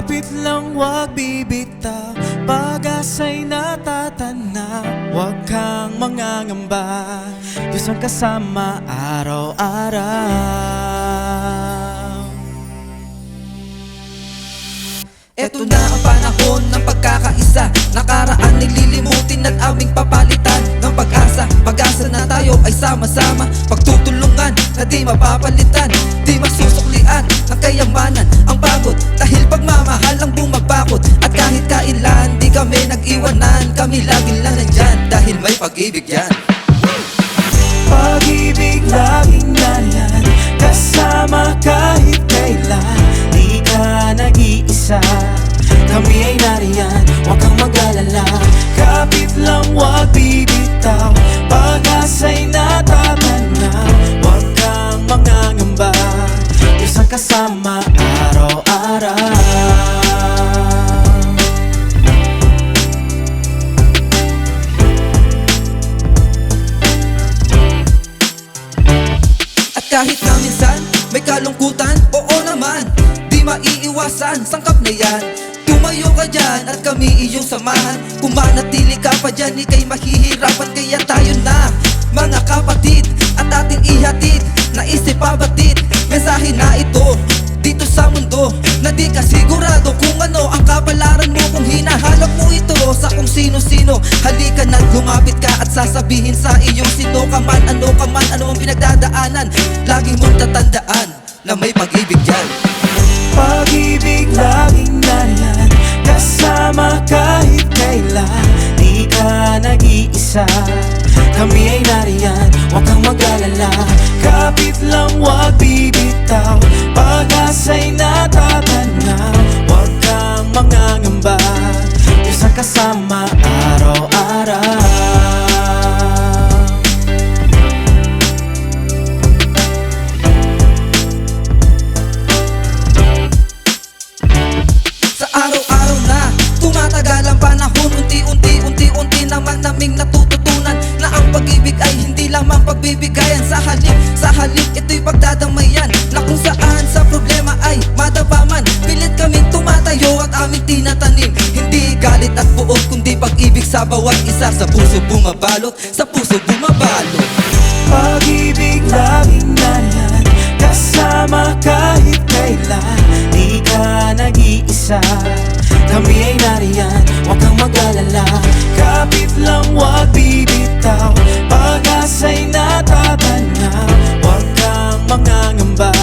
Kapit lang, wag bibitaw, pag-asa'y natatanaw. Huwag kang mangangamba, Diyos ang kasama araw-araw. Eto na ang panahon ng pagkakaisa, nakaraan nililimutin at aming papalitan ng pag-asa. Pag-asa na tayo ay sama-sama, pagtutulungan na di mapapalitan. Di masusuklian ang kayamanan, ang pagod, dahil pagmamahal ang bumabakot. At kahit kailan di kami nag-iwanan, kami laging lang nandyan dahil may pag-ibig yan. Pag-ibig laging nariyan, kasama kahit kailan. Di ka nag-iisa, kami ay nariyan, huwag kang mag-alala. Kapit lang, wag bibitaw, pag-asa'y natatanaw. Huwag kang mangangamba, Diyos ang kasama araw-araw. At kahit na minsan may kalungkutan, oo naman, di maiiwasan, sangkap na yan. Tumayo ka dyan at kami iyong samahan. Kung manatili ka pa dyan, ika'y mahihirapan. Kaya tayo na, mga kapatid, at ating ihatid na isipabatid mensahe na ito dito sa mundo, na di ka sigurado kung ano ang kapalaran mo. Kung hinahanap mo ito sa kung sino-sino, halika na, lumapit ka at sasabihin sa iyong sino ka man, ano ang pinagdadaanan. Lagi mong tatandaan na may pag-ibig yan. Pag-ibig laging nariyan, kasama kahit kailan. Di ka nag-iisa, kami ay nariyan, huwag kang mag-alala. Kapit lang, wag bibitaw, pag-asa'y natatanaw. Huwag kang mangangamba, Diyos ang kasama araw-araw. Araw-araw na tumatagal ang panahon, unti-unti naman naming natututunan na ang pag-ibig ay hindi lamang pagbibigayan. Sa halip ito'y pagdadamayan, na kung saan sa problema ay madapaman. Pilit kaming tumatayo at aming tinatanim, hindi galit at buod, kundi pag-ibig sa bawat isa. Sa puso bumabalot, sa puso bumabalot. Pag-ibig laging nariyan, kasama kahit kailan. Di ka nag-iisa, kami ay nariyan, huwag kang mag-alala. Kapit lang, wag bibitaw, pag-asa'y natatanaw. Huwag kang mangangamba,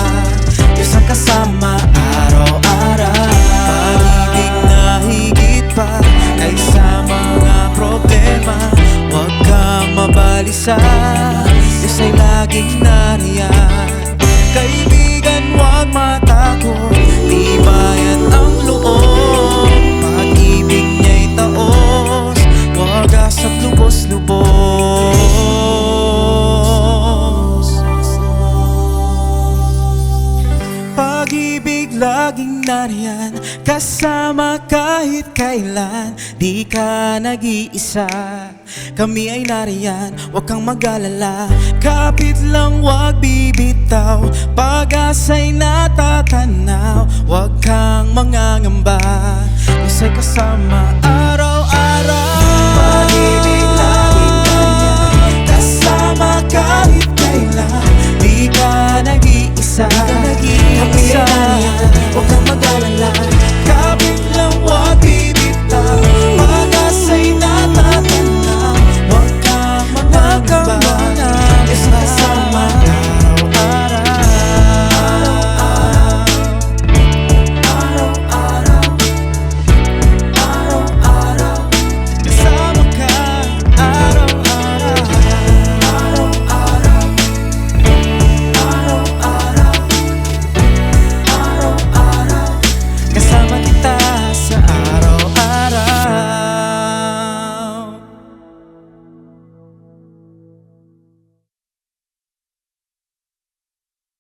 Diyos ang kasama araw-araw. Pag-ibig na higit pa kaysa mga problema, huwag kang mabalisa, Diyos ay laging nariyan. Kaibigan, huwag matakot, tibayan ang loob. Pag-ibig niya'y taos, wagas at lubos-lubos. Pag-ibig laging nariyan, kasama kahit kailan. Di ka nag-iisa, kami ay nariyan, huwag kang mag-alala. Kapit lang, wag bibitaw, pag-asa'y natatanaw. Huwag kang mangangamba, Diyos ay kasama